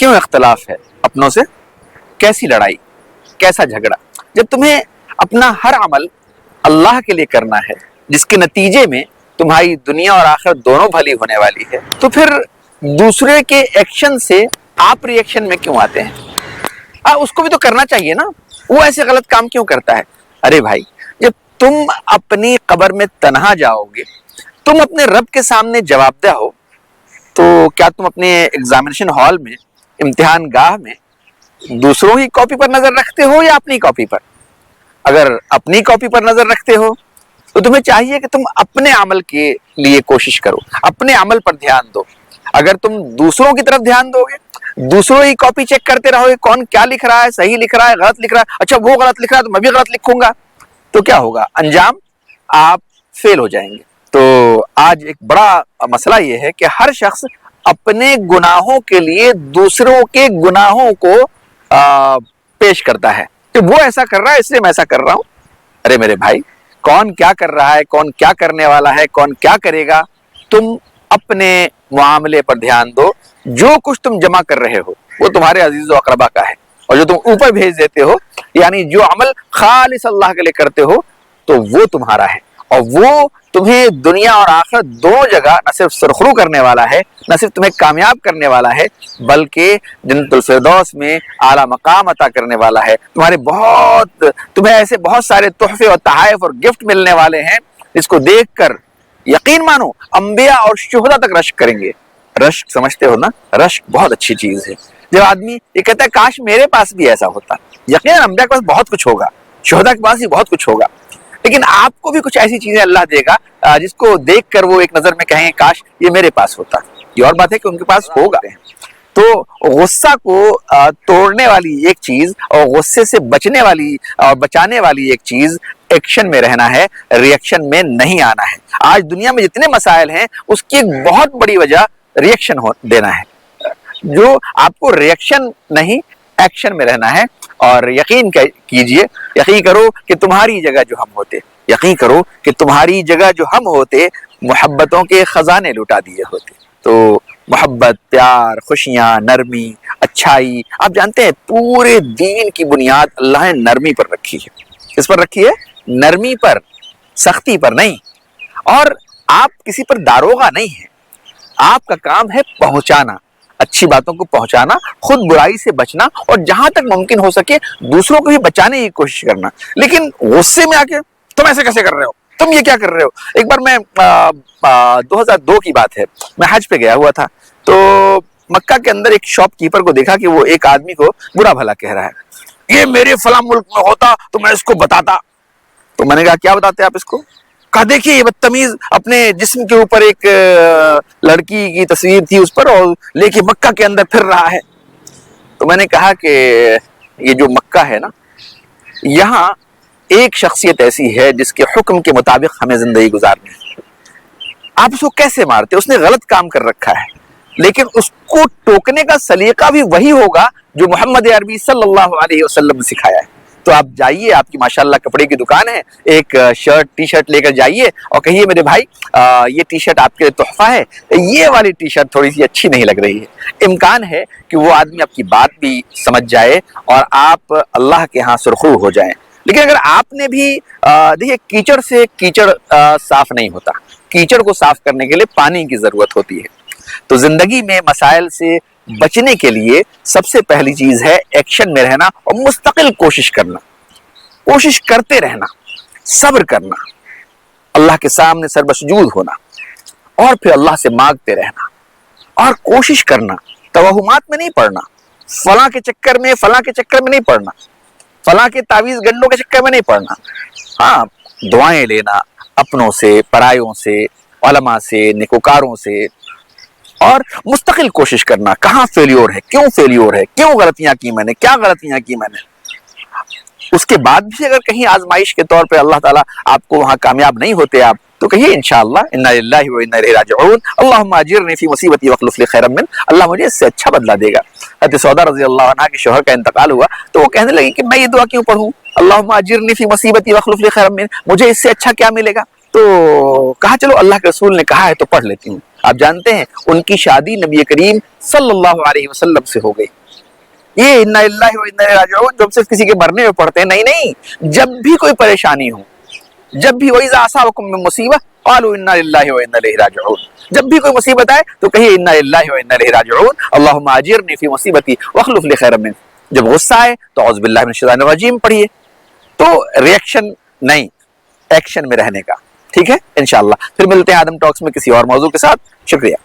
کیوں اختلاف ہے اپنوں سے؟ کیسی لڑائی، کیسا جھگڑا؟ جب تمہیں اپنا ہر عمل اللہ کے لیے کرنا ہے، جس کے نتیجے میں تمہاری دنیا اور آخرت دونوں بھلی ہونے والی ہے، تو پھر دوسرے کے ایکشن سے آپ ری ایکشن میں کیوں آتے ہیں؟ اس کو بھی تو کرنا چاہیے نا، وہ ایسے غلط کام کیوں کرتا ہے؟ ارے بھائی، جب تم اپنی قبر میں تنہا جاؤ گے، تم اپنے رب کے سامنے جواب دہ ہو، تو کیا تم اپنے ایگزامینیشن ہال میں، امتحان گاہ میں دوسروں کی کاپی پر نظر رکھتے ہو یا اپنی کاپی پر؟ اگر اپنی کاپی پر نظر رکھتے ہو تو تمہیں چاہیے کہ تم اپنے عمل کے لیے کوشش کرو، اپنے عمل پر دھیان دو۔ اگر تم دوسروں کی طرف دھیان دو گے، دوسروں کی کاپی چیک کرتے رہو گے، کون کیا لکھ رہا ہے، صحیح لکھ رہا ہے، غلط لکھ رہا ہے، اچھا وہ غلط لکھ رہا ہے تو میں بھی غلط لکھوں گا، تو کیا ہوگا؟ انجام آپ فیل ہو جائیں گے۔ تو آج ایک بڑا مسئلہ یہ ہے کہ ہر شخص اپنے گناہوں کے لیے دوسروں کے گناہوں کو پیش کرتا ہے کہ وہ ایسا کر رہا ہے اس لیے میں ایسا کر رہا ہوں۔ ارے میرے بھائی، کون کیا کر رہا ہے، کون کیا کرنے والا ہے، کون کیا کرے گا، تم اپنے معاملے پر دھیان دو۔ جو کچھ تم جمع کر رہے ہو وہ تمہارے عزیز و اقربا کا ہے، اور جو تم اوپر بھیج دیتے ہو، یعنی جو عمل خالص اللہ کے لیے کرتے ہو، تو وہ تمہارا ہے، اور وہ تمہیں دنیا اور آخرت دونوں جگہ نہ صرف سرخرو کرنے والا ہے، نہ صرف تمہیں کامیاب کرنے والا ہے، بلکہ جنت الفردوس میں اعلیٰ مقام عطا کرنے والا ہے۔ تمہیں ایسے بہت سارے تحفے اور تحائف اور گفٹ ملنے والے ہیں، جس کو دیکھ کر یقین مانو انبیاء اور شہداء تک رشک کریں گے۔ رشک سمجھتے ہو نا؟ رشک بہت اچھی چیز ہے۔ جب آدمی یہ کہتا ہے کاش میرے پاس بھی ایسا ہوتا، یقیناً انبیاء کے پاس بہت کچھ ہوگا، شہداء کے پاس بھی بہت کچھ ہوگا، لیکن آپ کو بھی کچھ ایسی چیزیں اللہ دے گا جس کو دیکھ کر وہ ایک نظر میں کہیں کاش یہ میرے پاس ہوتا۔ یہ اور بات ہے کہ ان کے پاس ہوگا۔ تو غصہ کو توڑنے والی ایک چیز اور غصے سے بچنے والی اور بچانے والی ایک چیز ایکشن میں رہنا ہے، ری ایکشن میں نہیں آنا ہے۔ آج دنیا میں جتنے مسائل ہیں اس کی ایک بہت بڑی وجہ ری ایکشن دینا ہے۔ جو آپ کو ری ایکشن نہیں ایکشن میں رہنا ہے، اور یقین کیجئے، یقین کرو کہ تمہاری جگہ جو ہم ہوتے، یقین کرو کہ تمہاری جگہ جو ہم ہوتے، محبتوں کے خزانے لٹا دیے ہوتے۔ تو محبت، پیار، خوشیاں، نرمی، اچھائی، آپ جانتے ہیں پورے دین کی بنیاد اللہ نے نرمی پر رکھی ہے۔ کس پر رکھی ہے؟ نرمی پر، سختی پر نہیں۔ اور آپ کسی پر داروغہ نہیں ہیں، آپ کا کام ہے پہنچانا، اچھی باتوں کو پہنچانا، خود برائی سے بچنا، اور جہاں تک ممکن ہو سکے دوسروں کو بھی بچانے کی کوشش کرنا۔ لیکن غصے میں آ کے تم ایسے کیسے کر رہے ہو، تم یہ کیا کر رہے ہو؟ ایک بار میں 2002 کی بات ہے، میں حج پہ گیا ہوا تھا، تو مکہ کے اندر ایک شاپ کیپر کو دیکھا کہ وہ ایک آدمی کو برا بھلا کہہ رہا ہے، یہ میرے فلاں ملک میں ہوتا تو میں اس کو بتاتا۔ تو میں نے کہا کیا بتاتے آپ اس کو؟ کہا دیکھیے یہ بدتمیز اپنے جسم کے اوپر ایک لڑکی کی تصویر تھی اس پر، اور لے کے مکہ کے اندر پھر رہا ہے۔ تو میں نے کہا کہ یہ جو مکہ ہے نا، یہاں ایک شخصیت ایسی ہے جس کے حکم کے مطابق ہمیں زندگی گزارنی ہے۔ آپ اس کو کیسے مارتے؟ اس نے غلط کام کر رکھا ہے، لیکن اس کو ٹوکنے کا سلیقہ بھی وہی ہوگا جو محمد عربی صلی اللہ علیہ وسلم نے سکھایا ہے۔ تو آپ جائیے، آپ کی ماشاءاللہ کپڑے کی دکان ہے، ایک شرٹ ٹی شرٹ لے کر جائیے اور کہیے میرے بھائی یہ ٹی شرٹ آپ کے لیے تحفہ ہے، یہ والی ٹی شرٹ تھوڑی سی اچھی نہیں لگ رہی ہے۔ امکان ہے کہ وہ آدمی آپ کی بات بھی سمجھ جائے اور آپ اللہ کے ہاں سرخرو ہو جائیں۔ لیکن اگر آپ نے بھی دیکھیے، کیچڑ سے کیچڑ صاف نہیں ہوتا، کیچڑ کو صاف کرنے کے لیے پانی کی ضرورت ہوتی ہے۔ تو زندگی میں مسائل سے بچنے کے لیے سب سے پہلی چیز ہے ایکشن میں رہنا اور مستقل کوشش کرنا، کوشش کرتے رہنا، صبر کرنا، اللہ کے سامنے سر بسجود ہونا، اور پھر اللہ سے مانگتے رہنا اور کوشش کرنا، توہمات میں نہیں پڑنا، فلاں کے چکر میں نہیں پڑنا، فلاں کے تعویذ گنڈوں کے چکر میں نہیں پڑنا۔ ہاں، دعائیں لینا اپنوں سے، پرایوں سے، علماء سے، نیکوکاروں سے، اور مستقل کوشش کرنا۔ کہاں فیلیور ہے، کیوں غلطیاں کی میں نے، کیا غلطیاں کی میں نے۔ اس کے بعد بھی اگر کہیں آزمائش کے طور پہ اللہ تعالیٰ آپ کو وہاں کامیاب نہیں ہوتے آپ، تو کہیے انشاءاللہ انا للہ و انا الیہ راجعون، اللہم اجرنی فی مصیبتی واخلف لی خیرا من، اللہ مجھے اس سے اچھا بدلہ دے گا۔ حضرت سودا رضی اللہ عنہ کے شوہر کا انتقال ہوا تو وہ کہنے لگی کہ میں یہ دعا کیوں پڑھوں، اللہم اجرنی فی مصیبتی واخلف لی خیرا من، مجھے اس سے اچھا کیا ملے گا۔ تو کہا چلو اللہ کے رسول نے کہا ہے تو پڑھ لیتی ہوں. آپ جانتے ہیں ان کی شادی نبی کریم صلی اللہ علیہ وسلم سے ہو گئی. یہ انا للہ و انا الیہ راجعون جو ہم صرف کسی کے مرنے میں پڑھتے ہیں، نہیں نہیں، جب بھی کوئی پریشانی ہو، جب بھی وَإِذَا أَصَابَكُم مِّن مُّصِيبَةٍ قَالُوا إِنَّا لِلَّهِ وَإِنَّا إِلَيْهِ راجعون. جب بھی کوئی مصیبت آئے تو کہیے اِنَّا لِلَّهِ وَإِنَّا إِلَيْهِ راجعون، اللهم أجرني في مصیبتی واخلف لي خيرا منها. جب غصہ آئے تو اعوذ باللہ من الشیطان الرجیم پڑھیے. تو ریئیکشن نہیں، ایکشن میں رہنے کا. ٹھیک ہے انشاءاللہ. پھر ملتے ہیں آدم ٹاکس میں کسی اور موضوع کے ساتھ. شکریہ.